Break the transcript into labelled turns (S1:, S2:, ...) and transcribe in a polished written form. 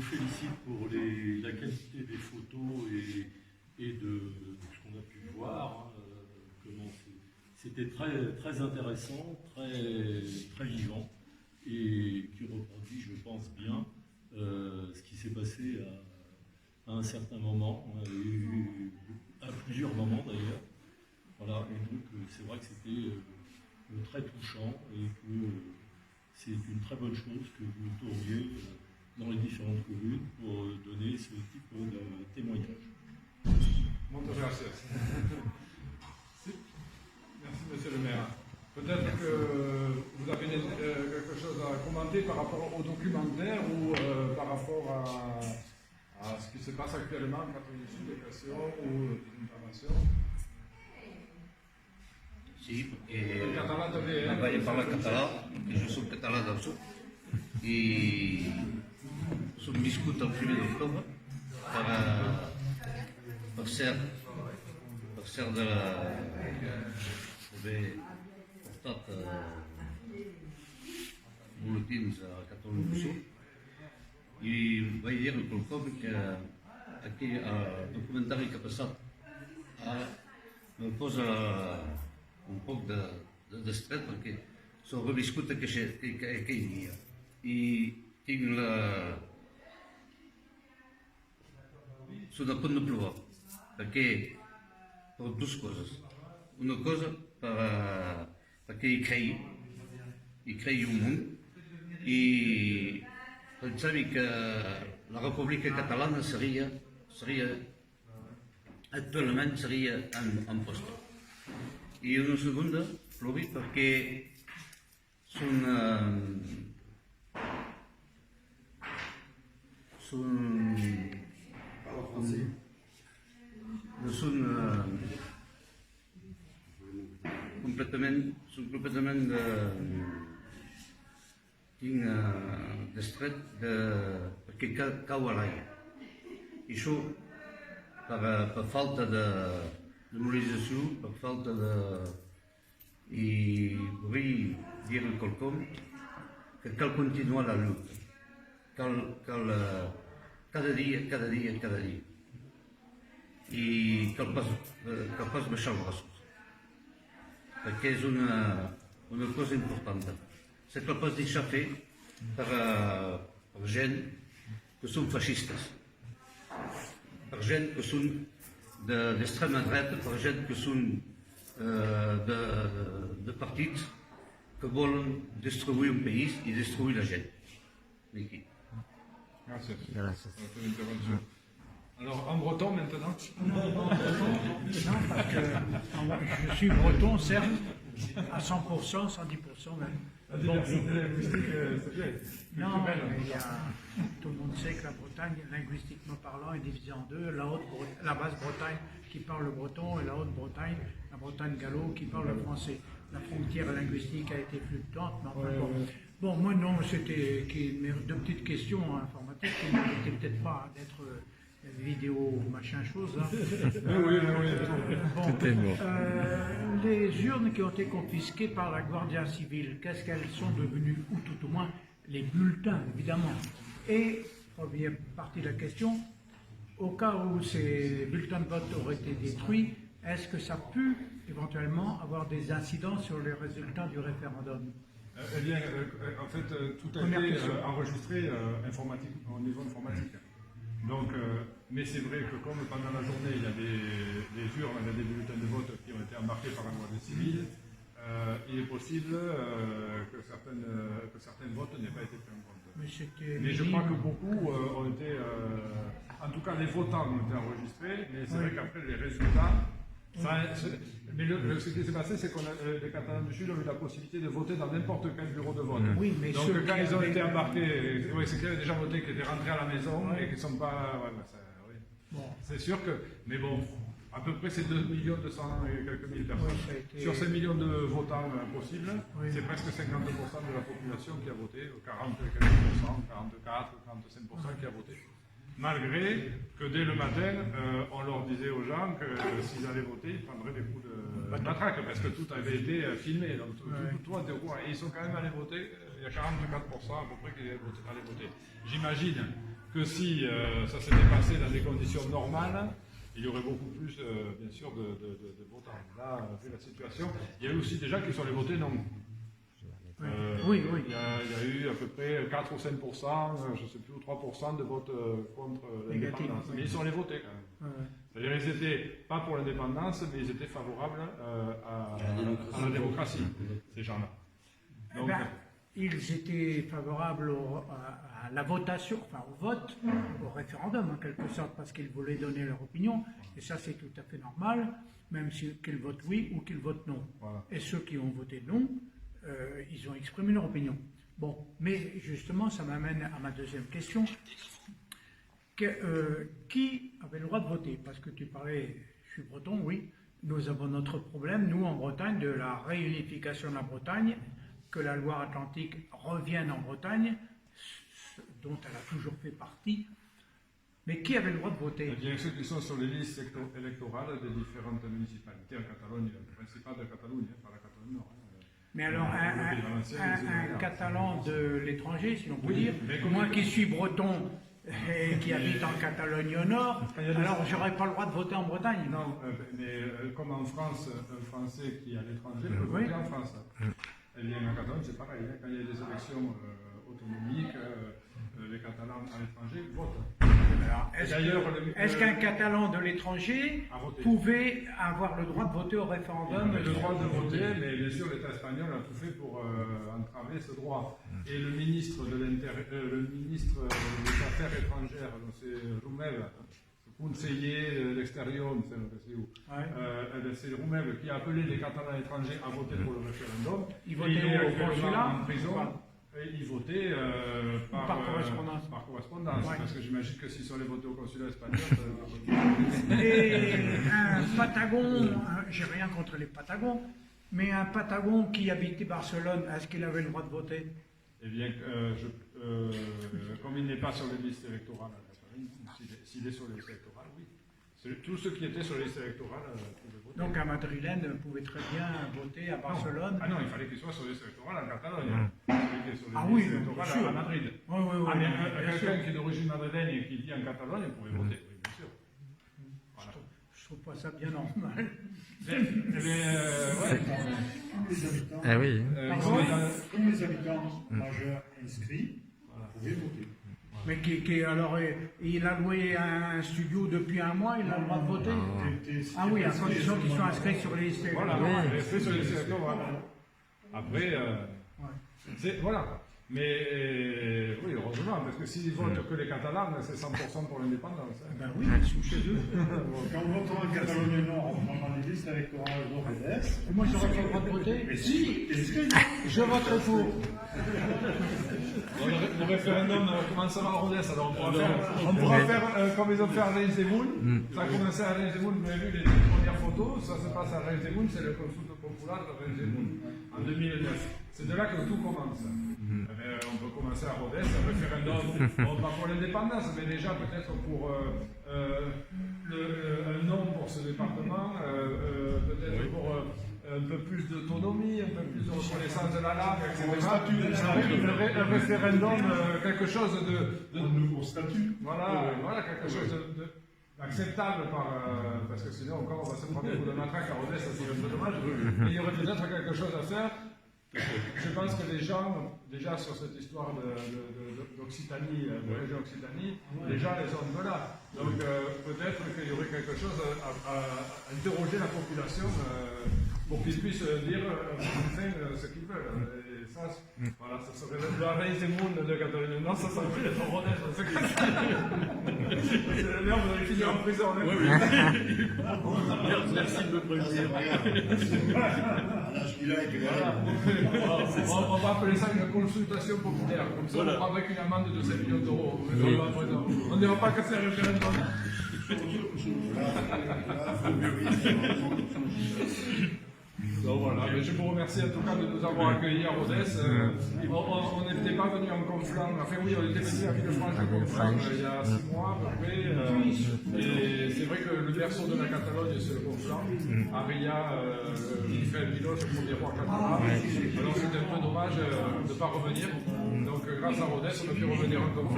S1: félicite pour la qualité des photos et de ce qu'on a pu voir. C'était très, très intéressant, très, très vivant et qui reproduit, je pense, bien ce qui s'est passé à un certain moment, à plusieurs moments d'ailleurs. Voilà, et donc c'est vrai que c'était très touchant et que c'est une très bonne chose que vous tourniez dans les différentes communes pour donner ce type de témoignage.
S2: Muchas gracias. Merci, monsieur le maire. Peut-être que vous avez quelque chose à commenter par rapport au documentaire ou par rapport à ce qui se passe actuellement quand on est sur des questions ou des interventions.
S3: Sí, porque vaig parlar català, perquè jo soc català del sud i som viscut el 1er d'octubre per cert d'haver portat boletins a Catalunya del Sud i vaig dir quelcom que aquí el documentari que ha passat ara me posa un poc d'estret perquè s'ho ha reviscut aquell dia i tinc soc a punt de plorar perquè per dues coses. Una cosa perquè hi creï un munt i pensava que la República Catalana actualment seria en posta. I una segunda, plovi, perquè completament tinc d'estret perquè cau a l'aire. I això per falta de mobilització, per falta de... I vull dir quelcom que cal continuar la lluita. Cal cada dia. I cal pas baixar els braços. Perquè és una cosa important. Se cal pas deixar fer per gent que són feixistes, per gent que són d'extrema dreta, per gent que són de partits que volen destruir un país i destruir la gent. Merci.
S2: Gracias. Pour votre intervention. Alors, en breton maintenant.
S4: Non, parce que je suis breton, certes, à 100%, 110% même.
S2: La diversité linguistique, c'est bien.
S4: Non, mais tout le monde sait que la Bretagne, linguistiquement parlant, est divisée en deux. La Basse-Bretagne qui parle le breton et la Haute-Bretagne, la Bretagne-Gallo qui parle le français. La frontière linguistique a été fluctuante, mais enfin bon. Bon, moi non, c'était deux petites questions informatiques qui ne méritaient peut-être pas d'être vidéo, machin chose. Hein.
S2: Oui.
S4: Bon, les urnes qui ont été confisquées par la Guardia Civile, qu'est-ce qu'elles sont devenues, ou tout au moins les bulletins, évidemment. Et, première partie de la question, au cas où ces bulletins de vote auraient été détruits, est-ce que ça a pu éventuellement avoir des incidents sur les résultats du référendum?
S2: Eh bien, en fait, tout a été enregistré au niveau informatique. Donc, mais c'est vrai que comme pendant la journée, il y a des urnes, il y a des bulletins de vote qui ont été embarqués par la Guardia Civile, il est possible que certains votes n'aient pas été pris en compte. Mais je crois que beaucoup ont été... en tout cas, les votants ont été enregistrés, mais c'est vrai qu'après, les résultats... Mais ce qui s'est passé, c'est que les Catalans du Sud ont eu la possibilité de voter dans n'importe quel bureau de vote.
S4: Oui, mais
S2: donc quand ils ont été embarqués, c'est qu'il y avait des gens votés qui étaient rentrés à la maison et qui ne sont pas... Bon. C'est sûr que... Mais bon, à peu près c'est 2 200 et quelques mille personnes. Sur ces millions de votants possibles, c'est presque 50% de la population qui a voté, 40 et quelques pourcents, 44, 45% qui a voté. Malgré que dès le matin, on leur disait aux gens que s'ils allaient voter, ils prendraient des coups de matraque, parce que tout avait été filmé, donc tout était au courant. Et ils sont quand même allés voter, il y a 44% à peu près qui allaient voter. J'imagine que si ça s'était passé dans des conditions normales, il y aurait beaucoup plus, bien sûr, de votants. Là, vu la situation, il y a eu aussi des gens qui sont allés voter non.
S4: Oui.
S2: Il y a eu à peu près 4 ou 5%, je ne sais plus, ou 3% de votes contre l'indépendance. Mais ils sont allés voter quand même. C'est-à-dire qu'ils n'étaient pas pour l'indépendance, mais ils étaient favorables à la démocratie, ces gens-là. Donc,
S4: ils étaient favorables à la votation, enfin au vote, au référendum en quelque sorte, parce qu'ils voulaient donner leur opinion, et ça c'est tout à fait normal, même qu'ils votent oui ou qu'ils votent non.
S2: Voilà.
S4: Et ceux qui ont voté non, ils ont exprimé leur opinion. Bon, mais justement, ça m'amène à ma deuxième question. Qui avait le droit de voter? Parce que tu parlais, je suis breton, oui, nous avons notre problème, nous en Bretagne, de la réunification de la Bretagne, que la Loire-Atlantique revienne en Bretagne, dont elle a toujours fait partie. Mais qui avait le droit de voter?
S2: Eh bien, ceux qui sont sur les listes électorales des différentes municipalités en Catalogne, le Principat de Catalogne, pas la Catalogne Nord.
S4: Mais alors, un Catalan de l'étranger, si l'on peut dire,
S2: mais
S4: moi qui suis breton et qui habite en Catalogne au nord, alors j'aurais pas le droit de voter en Bretagne.
S2: Non, mais comme en France, un Français qui est à l'étranger peut voter en France. Eh bien, en Catalogne, c'est pareil. Hein, quand il y a des élections autonomiques, les Catalans à l'étranger votent.
S4: Est-ce qu'un Catalan de l'étranger pouvait avoir le droit de voter au référendum?
S2: Il avait le droit de voter, mais bien sûr l'État espagnol a tout fait pour entraver ce droit. Et le ministre des Affaires étrangères, c'est Roumel, conseiller de l'extérieur, c'est Roumel qui a appelé les Catalans étrangers à voter pour le référendum.
S4: Il votait au consulat
S2: en prison. Et ils votaient par correspondance. Par correspondance, parce que j'imagine que s'ils sont allés voter au consulat espagnol...
S4: Et un Patagon, j'ai rien contre les Patagons, mais un Patagon qui habitait Barcelone, est-ce qu'il avait le droit de voter?
S2: Eh bien, comme il n'est pas sur les listes électorales, s'il est sur les listes électorales, oui. Tous ceux qui étaient sur les listes électorales pouvaient voter.
S4: Donc un Madrilène pouvait très bien voter à Barcelone.
S2: Ah non, il fallait qu'il soit sur les listes électorales en Catalogne.
S4: Ah oui,
S2: bien sûr. À Madrid.
S4: Oui,
S2: Quelqu'un qui est d'origine madrilène et qui vit en Catalogne pouvait voter, oui, bien sûr. Voilà.
S4: Je trouve pas ça bien normal.
S5: Ah oui.
S6: Comme les habitants majeurs inscrits pouvaient voter.
S4: Mais alors, il a loué un studio depuis un mois, il a le droit de voter? Ah oui, à condition qu'ils soient inscrits sur les listes.
S2: Voilà, inscrits sur les listes électorales. Après, voilà. Mais oui, heureusement, parce que s'ils votent que les Catalans, c'est 100% pour l'indépendance.
S4: Ben oui, ils sont chez eux.
S6: Quand on vote en Catalogne Nord, on prend les listes électorales nord et est.
S4: Moi, j'aurais pas le droit de voter?
S6: Mais si,
S4: je voterai pour.
S2: Le référendum commencera à Rodez, alors on pourra faire comme ils ont fait à Reis-de-Moon. Ça a commencé à Reis-de-Moon, vous avez vu les premières photos, ça se passe à Reis-de-Moon, c'est le consulte populaire de Reis-de-Moon en 2009. C'est de là que tout commence. On peut commencer à Rodez, un référendum, pas pour l'indépendance, mais déjà peut-être pour un nom pour ce département, peut-être pour un peu plus d'autonomie, un peu plus de reconnaissance de la langue, etc. Un référendum, quelque chose de
S6: nouveau statut.
S2: Voilà, quelque chose d'acceptable parce que sinon encore on va se prendre des coups de matraque à Rodez, ça serait un peu dommage. Mais il y aurait peut-être quelque chose à faire. Je pense que les gens, déjà sur cette histoire d'Occitanie, de région Occitanie, les gens les ont de là. Donc peut-être qu'il y aurait quelque chose à interroger la population pour qu'ils puissent dire enfin ce qu'ils veulent. Et ça, voilà, ça serait la Reis-de-Moon de Catalogne. Non, ça serait peut-être Rodez. D'ailleurs, vous allez finir en prison.
S1: Merci de me prévenir.
S2: On va appeler ça une consultation populaire. Comme ça, on prendrait qu'une amende de 5 millions d'euros. On ne va pas casser un référendum. Donc voilà, mais je vous remercie en tout cas de nous avoir accueillis à Rodez. On n'était pas venu en Conflans, enfin oui, on était venu à Villefranche il y a 6 mois à peu près. Et c'est vrai que le berceau de la Catalogne, c'est le Conflans. Aria, Michel Vilos, le premier roi catalan. Alors c'était un peu dommage de ne pas revenir. Donc grâce à Rodez, on a pu revenir en Conflans.